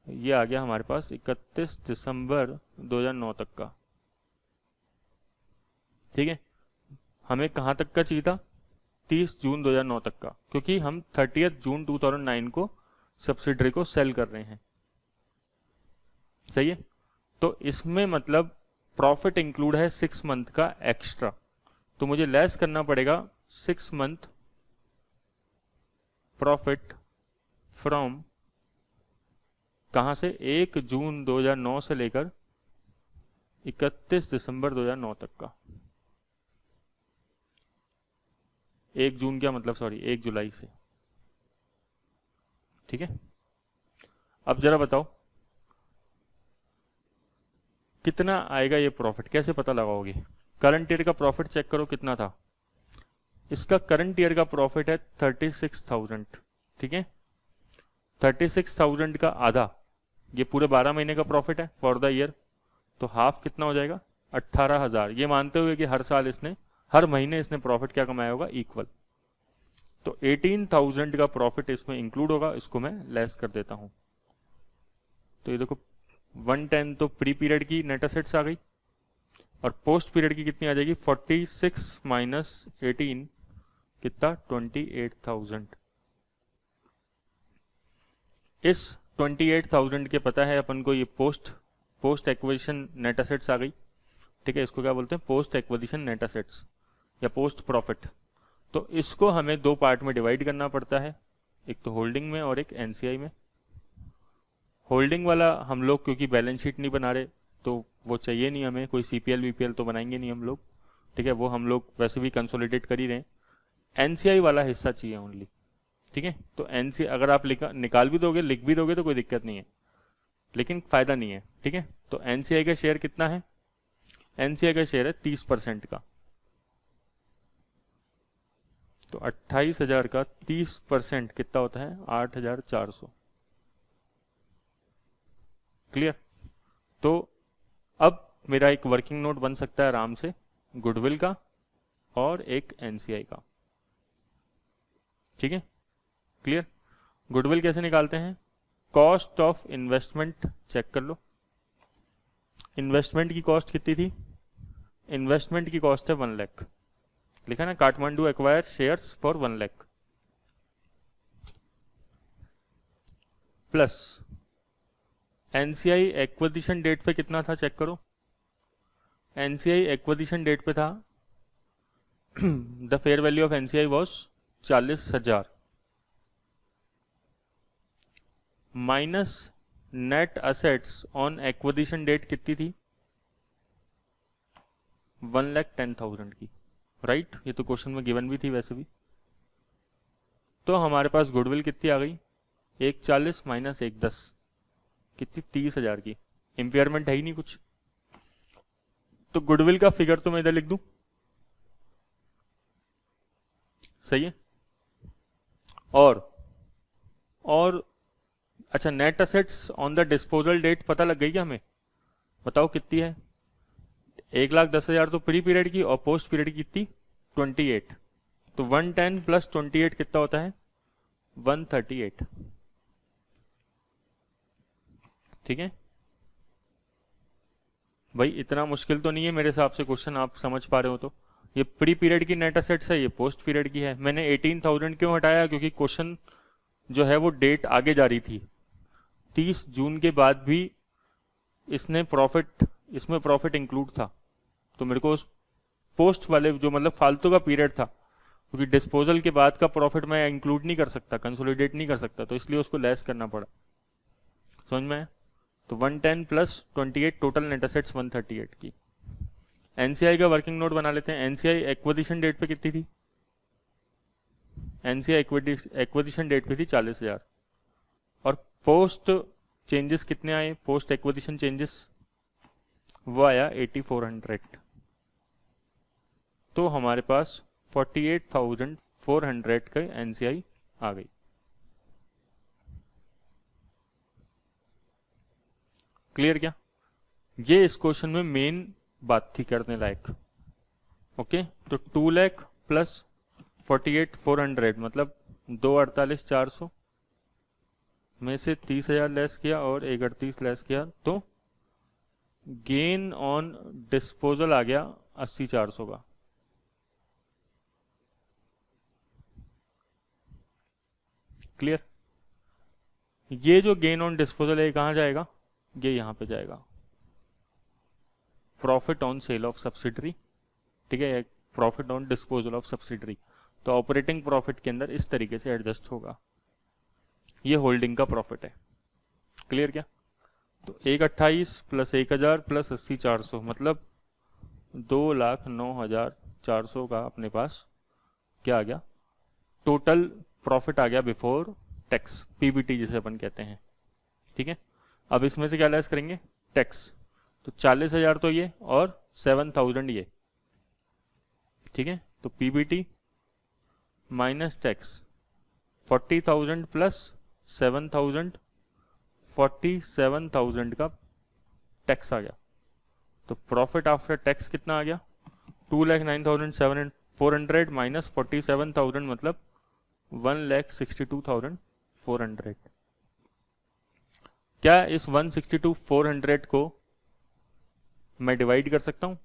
ये आ गया हमारे पास 31 दिसंबर 2009 तक का। ठीक है, हमें कहाँ तक का चाहिए था? 30 जून 2009 तक का, क्योंकि हम 30 जून 2009 को सब्सिडरी को सेल कर रहे हैं। सही है, तो इसमें मतलब प्रॉफिट इंक्लूड है 6 मंथ का एक्स्ट्रा, तो मुझे लेस करना पड़ेगा 6 मंथ प्रॉफिट फ्रॉम, कहां से, 1 जून 2009 से लेकर 31 दिसंबर 2009 तक का। 1 जून क्या मतलब, सॉरी 1 जुलाई से। ठीक है, अब जरा बताओ कितना आएगा ये प्रॉफिट, कैसे पता लगाओगे? करंट ईयर का प्रॉफिट चेक करो कितना था। इसका करंट ईयर का प्रॉफिट है 36,000। ठीक है, 36,000 का आधा, ये पूरे 12 महीने का प्रॉफिट है फॉर द ईयर, तो हाफ कितना हो जाएगा, 18,000। ये मानते हुए कि हर साल इसने, हर महीने इसने प्रॉफिट क्या कमाया होगा, इक्वल। तो 18,000 का प्रॉफिट इसमें इंक्लूड होगा, इसको मैं लेस कर देता हूं। तो ये देखो 110 तो प्री पीरियड की नेट एसेट्स आ गई, और पोस्ट पीरियड की कितनी आ जाएगी, 46 माइनस 18 कितना, 28,000। इस 28,000 के पता है अपन को ये पोस्ट एक्विजिशन नेट एसेट्स आ गई। ठीक है, इसको क्या बोलते हैं, पोस्ट एक्विजिशन नेट एसेट्स या पोस्ट प्रॉफिट। तो इसको हमें दो पार्ट में डिवाइड करना पड़ता है, एक तो होल्डिंग में और एक एनसीआई में। होल्डिंग वाला हम लोग क्योंकि बैलेंस शीट नहीं बना रहे तो वो चाहिए नहीं हमें, कोई सीपीएल वीपीएल तो बनाएंगे नहीं हम लोग। ठीक है, वो हम लोग वैसे भी कंसोलिडेट कर ही रहे हैं। एनसीआई वाला हिस्सा चाहिए ओनली। ठीक है, तो एनसी अगर आप निकाल भी दोगे, लिख भी दोगे तो कोई दिक्कत नहीं है, लेकिन फायदा नहीं है। ठीक है, तो एनसीआई का शेयर कितना है, एनसीआई का शेयर है 30% का, तो 28,000 का 30% कितना होता है, 8,400। क्लियर? तो अब मेरा एक वर्किंग नोट बन सकता है आराम से, गुडविल का और एक एनसीआई का। ठीक है, क्लियर? गुडविल कैसे निकालते हैं, कॉस्ट ऑफ इन्वेस्टमेंट चेक कर लो। इन्वेस्टमेंट की कॉस्ट कितनी थी, इन्वेस्टमेंट की कॉस्ट है 1 लाख, लिखा ना, Kathmandu acquire shares for 1 lakh, plus NCI acquisition date पे कितना था चेक करो। एनसीआई एक्विजिशन डेट पे था the fair value of NCI was 40,000 minus net assets on acquisition date कितनी थी, 1,10,000 की। राइट, ये तो क्वेश्चन में गिवन भी थी वैसे भी। तो हमारे पास गुडविल कितनी आ गई, 140 माइनस 110 कितनी, 30,000 की। इंपेयरमेंट है ही नहीं कुछ, तो गुडविल का फिगर तो मैं इधर लिख दूं, सही है। और अच्छा, net assets on the disposal date पता लग गई क्या हमें, बताओ कितनी है, 1,10,000 तो प्री पीरियड की और पोस्ट पीरियड की कितनी, 28। तो 110 प्लस 28 कितना होता है, 138। ठीक है भाई, इतना मुश्किल तो नहीं है मेरे हिसाब से क्वेश्चन, आप समझ पा रहे हो तो। ये प्री पीरियड की नेट असेट्स है, ये पोस्ट पीरियड की है। मैंने 18,000 क्यों हटाया, क्योंकि क्वेश्चन जो है वो डेट आगे जा रही थी, 30 जून के बाद भी इसमें प्रॉफिट इंक्लूड था, तो मेरे को उस पोस्ट वाले जो मतलब फालतू का पीरियड था, क्योंकि डिस्पोजल के बाद का प्रॉफिट मैं इंक्लूड नहीं कर सकता, कंसोलिडेट नहीं कर सकता, तो इसलिए उसको लेस करना पड़ा। समझ में? तो 110 प्लस 28 टोटल नेट असेट्स 138 की। एनसीआई का वर्किंग नोट बना लेते हैं। एनसीआई एक्विजिशन डेट पे कितनी थी, एनसीआई एक्विजिशन डेट पे थी 40,000, और पोस्ट चेंजेस कितने आए, पोस्ट एक्विजिशन चेंजेस वो आया 8400। तो हमारे पास 48,400 का एनसीआई आ गई। क्लियर क्या? ये इस क्वेश्चन में मेन बात थी करने लायक। ओके, तो 2 लाख प्लस 48,400 मतलब 2,48,400 में से 30,000 लेस किया और 1,38 लेस किया, तो गेन ऑन डिस्पोजल आ गया 80,400 का। क्लियर? ये जो गेन ऑन डिस्पोजल है कहां जाएगा, ये यहां पे जाएगा। Profit on sale of subsidiary, ठीक है, profit on disposal of subsidiary. तो ऑपरेटिंग प्रॉफिट के अंदर इस तरीके से एडजस्ट होगा। ये होल्डिंग का प्रॉफिट है। क्लियर क्या? तो 128 प्लस 1000 प्लस 80 400 मतलब 2,09,400 का अपने पास क्या आ गया, टोटल प्रॉफिट आ गया बिफोर टैक्स, पीबीटी जिसे अपन कहते हैं। ठीक है, अब इसमें से क्या लेस करेंगे, टैक्स। तो 40,000 तो ये और 7,000 ये। ठीक है, तो पीबीटी माइनस टैक्स 40,000 प्लस 7,000, 47,000 का टैक्स आ गया। तो प्रॉफिट आफ्टर टैक्स कितना आ गया, 2,09,400 माइनस 47,000 मतलब 1,62,400। क्या इस 162,400 को मैं डिवाइड कर सकता हूं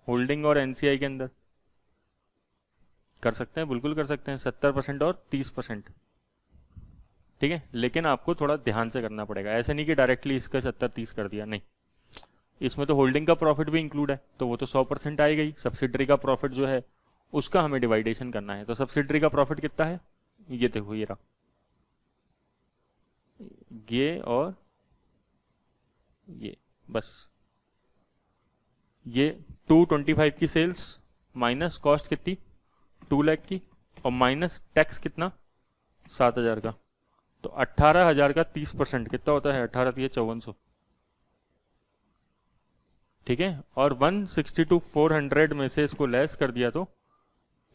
होल्डिंग और एनसीआई के अंदर? कर सकते हैं, बिल्कुल कर सकते हैं, 70% और 30%। ठीक है, लेकिन आपको थोड़ा ध्यान से करना पड़ेगा। ऐसे नहीं कि डायरेक्टली इसका 70-30 कर दिया, नहीं, इसमें तो होल्डिंग का प्रॉफिट भी इंक्लूड है, तो वो तो 100% आएगा ही। सब्सिडरी का प्रॉफिट जो है उसका हमें डिवाइडेशन करना है। तो सब्सिडरी का प्रॉफिट कितना है, ये देखो, ये रहा, ये और ये, बस ये 225 की सेल्स माइनस कॉस्ट कितनी 2 लाख की और माइनस टैक्स कितना 7,000 का। तो 18,000 का 30% कितना होता है, 18 दिए 5400। ठीक है, और 162,400 में से इसको लेस कर दिया तो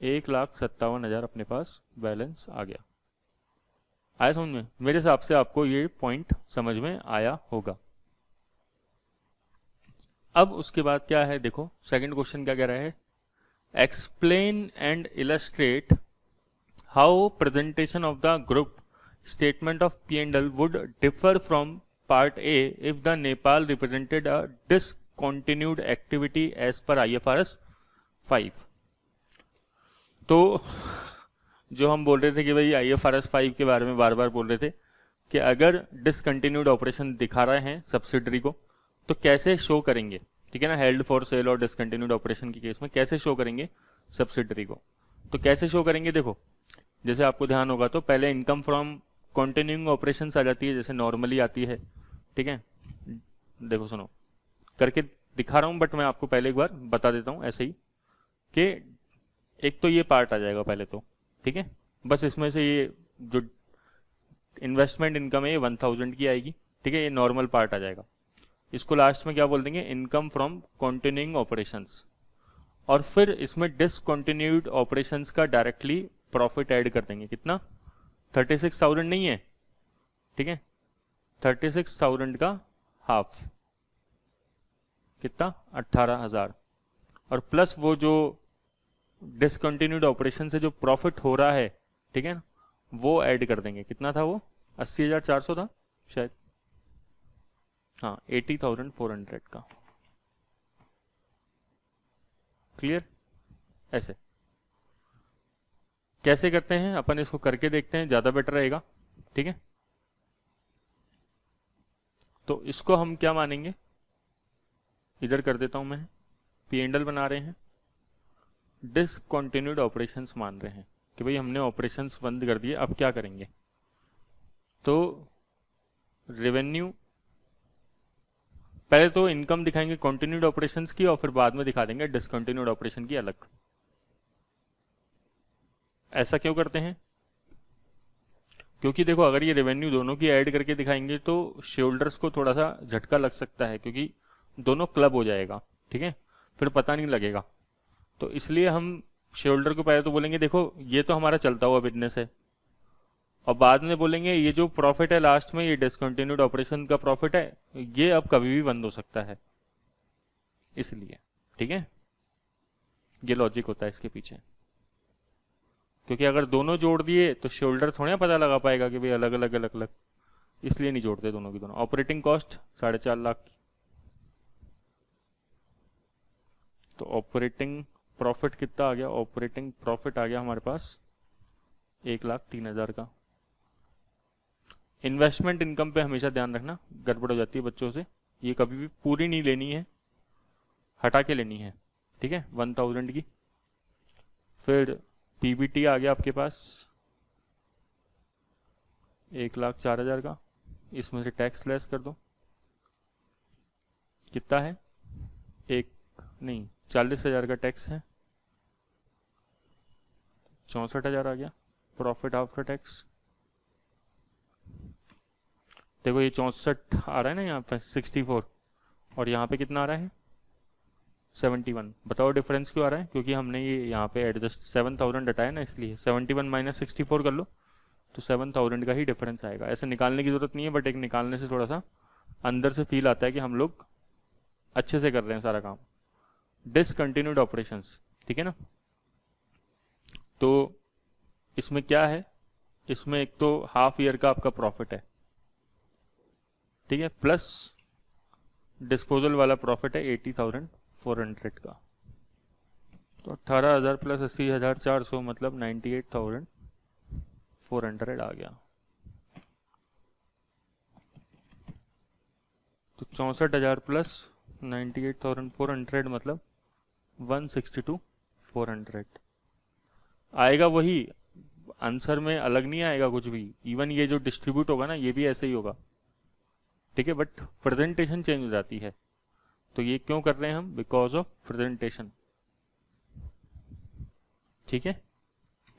1,57,000 अपने पास बैलेंस आ गया। आया समझ में? मेरे हिसाब से आपको ये पॉइंट समझ में आया होगा। अब उसके बाद क्या है, देखो सेकंड क्वेश्चन क्या कह रहा है, explain and illustrate how presentation of the group statement of P&L would differ from part A if the Nepal represented a discontinued activity as per IFRS 5। तो जो हम बोल रहे थे कि भाई IFRS 5 के बारे में बार बार बोल रहे थे कि अगर डिसकंटिन्यूड ऑपरेशन दिखा रहे हैं सब्सिडरी को तो कैसे शो करेंगे, ठीक है ना, हेल्ड फॉर सेल और डिसकंटिन्यूड ऑपरेशन के केस में कैसे शो करेंगे सब्सिडरी को। तो कैसे शो करेंगे, देखो जैसे आपको ध्यान होगा तो पहले इनकम फ्रॉम कंटिन्यूइंग ऑपरेशंस आ जाती है जैसे नॉर्मली आती है। ठीक है, देखो सुनो करके दिखा रहा हूं, बट मैं आपको पहले एक बार बता देता हूं ऐसे ही कि एक तो ये पार्ट आ जाएगा पहले तो, ठीक है, बस इसमें से ये जो इन्वेस्टमेंट इनकम है ये 1,000 की आएगी। ठीक है, ये नॉर्मल पार्ट आ जाएगा। इसको लास्ट में क्या बोल देंगे, इनकम फ्रॉम कंटिन्यूइंग ऑपरेशंस। और फिर इसमें डिसकंटिन्यूड ऑपरेशंस का डायरेक्टली प्रॉफिट ऐड कर देंगे। कितना, 36,000 नहीं है, ठीक है, 36,000 का हाफ कितना 18,000 और प्लस वो जो डिसकंटिन्यूड ऑपरेशन से जो प्रॉफिट हो रहा है, ठीक है ना, वो ऐड कर देंगे। कितना था वो, 80,400 था शायद, हाँ 80,400 का। क्लियर? ऐसे कैसे करते हैं अपन, इसको करके देखते हैं, ज्यादा बेटर रहेगा। ठीक है, तो इसको हम क्या मानेंगे, इधर कर देता हूं मैं, P&L बना रहे हैं, डिसकंटिन्यूड ऑपरेशंस मान रहे हैं कि भाई हमने ऑपरेशंस बंद कर दिए, अब क्या करेंगे। तो रेवेन्यू पहले तो इनकम दिखाएंगे कंटिन्यूड ऑपरेशंस की और फिर बाद में दिखा देंगे डिसकंटिन्यूड ऑपरेशन की अलग। ऐसा क्यों करते हैं, क्योंकि देखो अगर ये रेवेन्यू दोनों की ऐड करके दिखाएंगे तो शेयरहोल्डर्स को थोड़ा सा झटका लग सकता है, क्योंकि दोनों क्लब हो जाएगा। ठीक है, फिर पता नहीं लगेगा। तो इसलिए हम शेयरहोल्डर को पहले तो बोलेंगे देखो ये तो हमारा चलता हुआ बिजनेस है, और बाद में बोलेंगे ये जो प्रॉफिट है लास्ट में, ये डिसकंटिन्यूड ऑपरेशन का प्रॉफिट है, ये अब कभी भी बंद हो सकता है, इसलिए। ठीक है, ये लॉजिक होता है इसके पीछे, क्योंकि अगर दोनों जोड़ दिए तो शेयरहोल्डर थोड़ा पता लगा पाएगा कि भाई अलग अलग अलग अलग, इसलिए नहीं जोड़ते दोनों की दोनों। ऑपरेटिंग कॉस्ट 4.5 लाख की, तो ऑपरेटिंग प्रॉफिट कितना आ गया, ऑपरेटिंग प्रॉफिट आ गया हमारे पास 1,03,000 का। इन्वेस्टमेंट इनकम पे हमेशा ध्यान रखना, गड़बड़ हो जाती है बच्चों से, ये कभी भी पूरी नहीं लेनी है, हटा के लेनी है, ठीक है, 1000 की। फिर पीबीटी आ गया आपके पास 1,04,000 का, इसमें से टैक्स लेस कर दो, कितना है, 40,000 का टैक्स है, 64,000 आ गया प्रॉफिट आफ्टर टैक्स। देखो ये 64 आ रहा है ना यहाँ पे 64, और यहाँ पे कितना आ रहा है 71। बताओ डिफरेंस क्यों आ रहा है? क्योंकि हमने ये यहाँ पे एडजस्ट 7000 हटाया ना, इसलिए 71 माइनस 64 कर लो तो 7000 का ही डिफरेंस आएगा। ऐसे निकालने की जरूरत नहीं है, बट एक निकालने से थोड़ा सा अंदर से फील आता है कि हम लोग अच्छे से कर रहे हैं सारा काम। डिसकंटिन्यूड ऑपरेशंस, ठीक है ना। तो इसमें क्या है, इसमें एक तो हाफ ईयर का आपका प्रॉफिट है, ठीक है, प्लस डिस्पोजल वाला प्रॉफिट है 80,400 का। तो 18,000 प्लस 80,400 मतलब 98,400 आ गया। तो 64,000 प्लस 98,400 मतलब 162,400 आएगा। वही आंसर में अलग नहीं आएगा कुछ भी। इवन ये जो डिस्ट्रीब्यूट होगा ना, ये भी ऐसे ही होगा, ठीक है, बट प्रेजेंटेशन चेंज हो जाती है। तो ये क्यों कर रहे हैं हम? बिकॉज ऑफ प्रेजेंटेशन, ठीक है।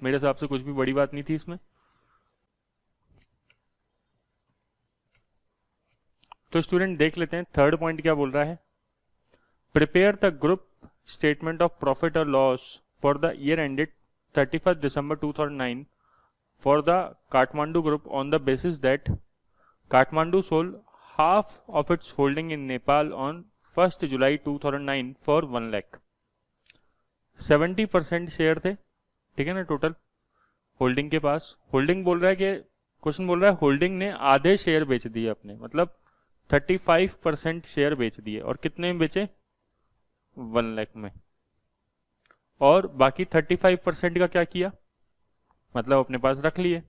मेरे हिसाब से कुछ भी बड़ी बात नहीं थी इसमें। तो स्टूडेंट देख लेते हैं थर्ड पॉइंट क्या बोल रहा है। Prepare the group statement of profit और loss for the year ended 31 December 2009 for the Kathmandu group on the basis that Kathmandu sold half of its holding in Nepal on 1st July 2009 for 1 lakh। 70% share थे, ठीक है ना, total holding के पास। Holding बोल रहा है कि क्वेश्चन बोल रहा है होल्डिंग ने आधे शेयर बेच दिए अपने, मतलब 35% शेयर बेच दिए। और कितने में बेचे? 1 लाख में। और बाकी 35% का क्या किया, मतलब अपने पास रख लिए।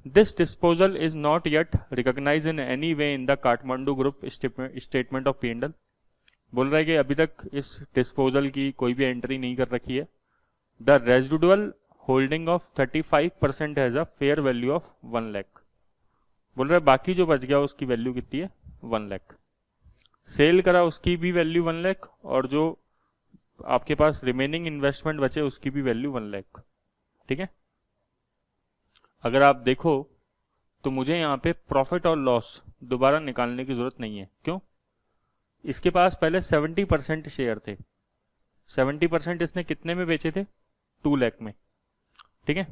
This disposal is not yet recognized in any way in the Kathmandu Group statement of P&L। बोल रहा है कि अभी तक इस डिस्पोजल की कोई भी एंट्री नहीं कर रखी है। The residual holding of 35% has a fair value of 1 lakh। बोल रहा है बाकी जो बच गया उसकी वैल्यू कितनी है? 1 लाख। सेल करा उसकी भी वैल्यू 1 लाख, और जो आपके पास रिमेनिंग इन्वेस्टमेंट बचे उसकी भी वैल्यू 1 लाख, ठीक है। अगर आप देखो तो मुझे यहाँ पे प्रॉफिट और लॉस दोबारा निकालने की जरूरत नहीं है। क्यों? इसके पास पहले 70% शेयर थे। 70% इसने कितने में बेचे थे? 2 लाख में, ठीक है।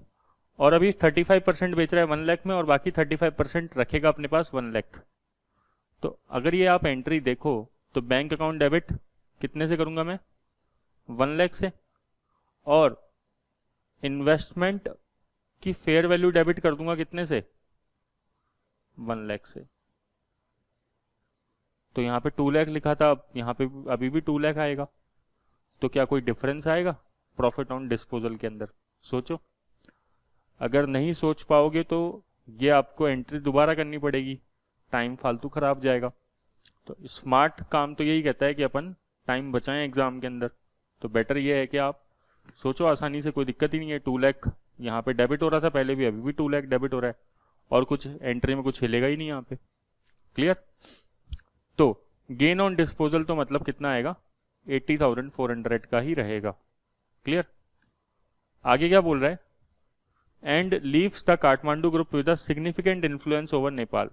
और अभी 35% बेच रहा है 1 लाख में, और बाकी 35% रखेगा अपने पास 1 लाख। तो अगर ये आप एंट्री देखो तो बैंक अकाउंट डेबिट कितने से करूंगा मैं? 1 लाख से। और इन्वेस्टमेंट की फेयर वैल्यू डेबिट कर दूंगा कितने से? 1 लाख से। तो यहाँ पे 2 लाख लिखा था, अब यहाँ पे अभी भी 2 लाख आएगा। तो क्या कोई डिफरेंस आएगा प्रॉफिट ऑन डिस्पोजल के अंदर? सोचो। अगर नहीं सोच पाओगे तो ये आपको एंट्री दोबारा करनी पड़ेगी, टाइम फालतू खराब जाएगा। तो स्मार्ट काम तो यही कहता है कि अपन टाइम बचाएं एग्जाम के अंदर। तो बेटर ये है कि आप सोचो आसानी से, कोई दिक्कत ही नहीं है। 2 लाख यहाँ पे डेबिट हो रहा था पहले भी, अभी भी 2 लाख डेबिट हो रहा है, और कुछ एंट्री में कुछ हिलेगा ही नहीं यहाँ पे। क्लियर? तो गेन ऑन डिस्पोजल तो मतलब कितना आएगा? 80,400 का ही रहेगा। क्लियर? आगे क्या बोल रहा है? And leaves the Kathmandu group with a significant influence over Nepal.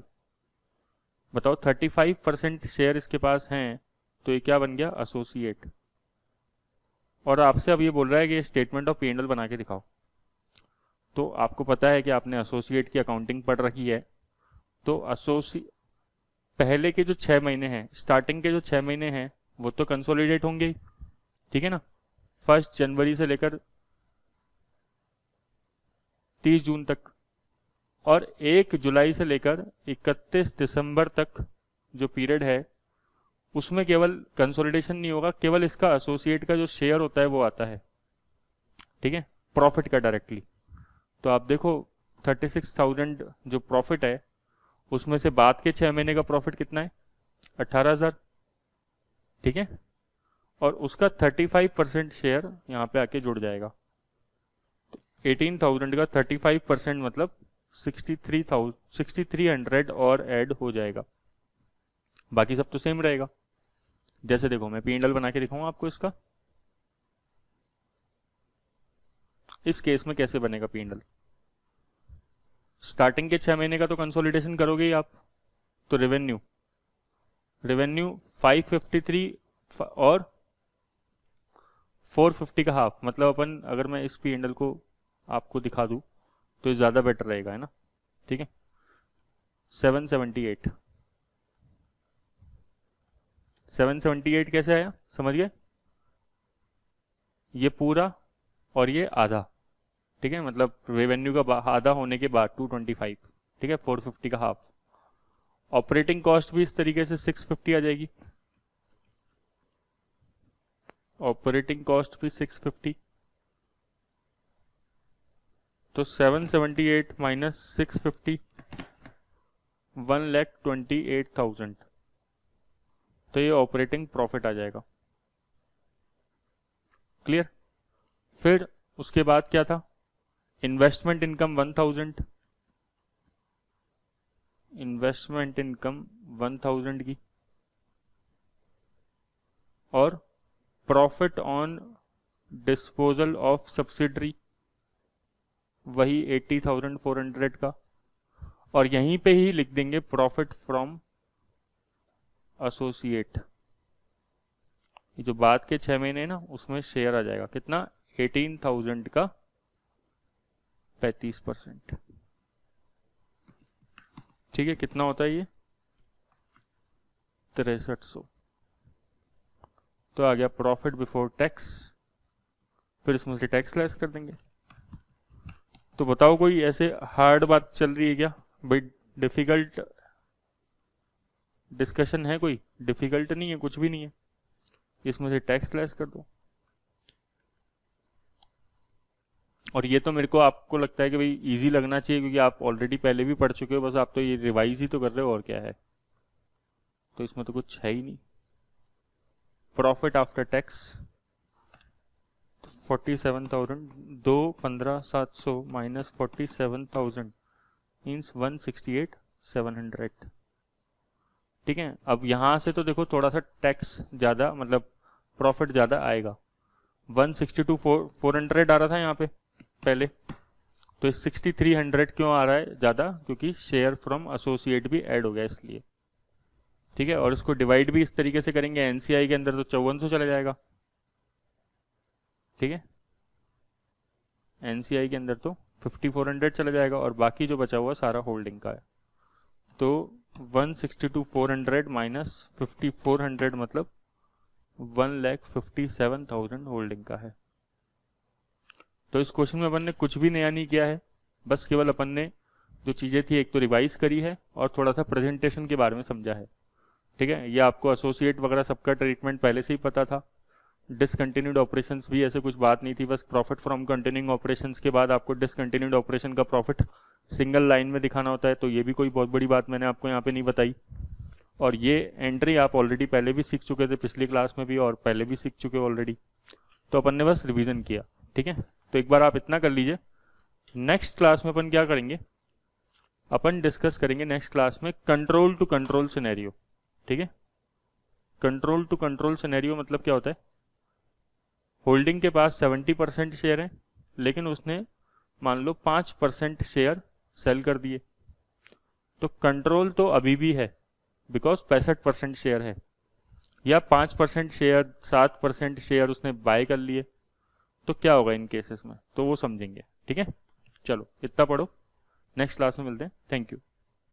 बताओ 35% शेयर इसके पास हैं, तो ये क्या बन गया? एसोसिएट। और आपसे अब ये बोल रहा है कि स्टेटमेंट ऑफ P&L बना के दिखाओ। तो आपको पता है कि आपने एसोसिएट की अकाउंटिंग पढ़ रखी है। तो पहले के जो 6 महीने हैं, स्टार्टिंग के जो 6 महीने हैं, वो तो कंसोलिडेट होंगे ही, ठीक है ना। 1 जनवरी से लेकर 30 जून तक, और 1 जुलाई से लेकर 31 दिसंबर तक जो पीरियड है उसमें केवल कंसोलिडेशन नहीं होगा, केवल इसका एसोसिएट का जो शेयर होता है वो आता है, ठीक है, प्रॉफिट का डायरेक्टली। तो आप देखो 36,000 जो प्रॉफिट है उसमें से बाद के 6 महीने का प्रॉफिट कितना है? 18,000, ठीक है। और उसका 35% शेयर यहाँ पे आके जुड़ जाएगा। 18,000 का 35% मतलब 6300 और ऐड हो जाएगा, बाकी सब तो सेम रहेगा। जैसे देखो मैं P&L बना के दिखाऊंगा आपको इसका। इस केस में कैसे बनेगा P&L? स्टार्टिंग के 6 महीने का तो कंसोलिडेशन करोगे ही आप, तो रेवेन्यू 553 और 450 का हाफ, मतलब अपन अगर मैं इस P&L को आपको दिखा दूं तो ज़्यादा बेटर रहेगा, है ना? ठीक है, 778 कैसे आया, समझ गए? ये पूरा और ये आधा, ठीक है, मतलब रेवेन्यू का आधा होने के बाद 225, ठीक है, 450 का हाफ। ऑपरेटिंग कॉस्ट भी इस तरीके से 650 आ जाएगी, ऑपरेटिंग कॉस्ट भी 650, तो 778 माइनस 650 1,28,000, तो ये ऑपरेटिंग प्रॉफिट आ जाएगा। क्लियर? फिर उसके बाद क्या था? इन्वेस्टमेंट इनकम 1000, इन्वेस्टमेंट इनकम 1000 की, और profit on disposal of subsidiary वही 80,400 का, और यहीं पे ही लिख देंगे प्रॉफिट फ्रॉम एसोसिएट। ये जो बाद के 6 महीने ना उसमें शेयर आ जाएगा कितना, 18,000 का 35%। ठीक है, कितना होता है ये, 6300। तो आ गया प्रॉफिट बिफोर टैक्स, फिर इसमें से टैक्स लेस कर देंगे। तो बताओ कोई ऐसे हार्ड बात चल रही है क्या भाई? डिफिकल्ट डिस्कशन है कोई? डिफिकल्ट नहीं है, कुछ भी नहीं है, इसमें से टैक्स लेस कर दो। और ये तो मेरे को आपको लगता है कि भाई इजी लगना चाहिए, क्योंकि आप ऑलरेडी पहले भी पढ़ चुके हो, बस आप तो ये रिवाइज ही तो कर रहे हो, और क्या है, तो इसमें तो कुछ है ही नहीं। Profit after tax 47,000, 215,700 minus 47,000 means 168,700। ठीक है, अब यहां से तो देखो थोड़ा सा टैक्स ज्यादा, मतलब प्रॉफिट ज्यादा आएगा। 162,400 आ रहा था यहाँ पे पहले, तो इस 6,300 क्यों आ रहा है ज्यादा? क्योंकि शेयर फ्रॉम एसोसिएट भी ऐड हो गया इसलिए। ठीक है, और इसको डिवाइड भी इस तरीके से करेंगे, एनसीआई के अंदर तो 5400 चला जाएगा। ठीक है, एनसीआई के अंदर तो 5400 चला जाएगा, और बाकी जो बचा हुआ सारा होल्डिंग का है। तो 162,400 माइनस 5,400 मतलब 1,57,000 होल्डिंग का है। तो इस क्वेश्चन में अपन ने कुछ भी नया नहीं किया है, बस केवल अपन ने जो चीज़ें थी एक तो रिवाइज करी है और थोड़ा सा प्रेजेंटेशन के बारे में समझा है। ठीक है, ये आपको एसोसिएट वगैरह सबका ट्रीटमेंट पहले से ही पता था। डिसकंटिन्यूड ऑपरेशंस भी ऐसे कुछ बात नहीं थी, बस प्रॉफिट फ्रॉम कंटिन्यूइंग ऑपरेशंस के बाद आपको डिसकंटिन्यूड ऑपरेशन का प्रॉफिट सिंगल लाइन में दिखाना होता है, तो ये भी कोई बहुत बड़ी बात मैंने आपको यहाँ पे नहीं बताई। और ये एंट्री आप ऑलरेडी पहले भी सीख चुके थे, पिछली क्लास में भी, और पहले भी सीख चुके ऑलरेडी, तो अपन ने बस रिवीजन किया। ठीक है, तो एक बार आप इतना कर लीजिए। नेक्स्ट क्लास में अपन क्या करेंगे, अपन डिस्कस करेंगे नेक्स्ट क्लास में कंट्रोल टू कंट्रोल सिनेरियो। ठीक है, कंट्रोल टू कंट्रोल सिनेरियो मतलब क्या होता है? होल्डिंग के पास 70% शेयर है, लेकिन उसने मान लो 5% शेयर सेल कर दिए, तो कंट्रोल तो अभी भी है बिकॉज 65% शेयर है, या 5% शेयर 7% शेयर उसने बाय कर लिए, तो क्या होगा इन केसेस में, तो वो समझेंगे। ठीक है, चलो इतना पढ़ो, नेक्स्ट क्लास में मिलते हैं। Thank you.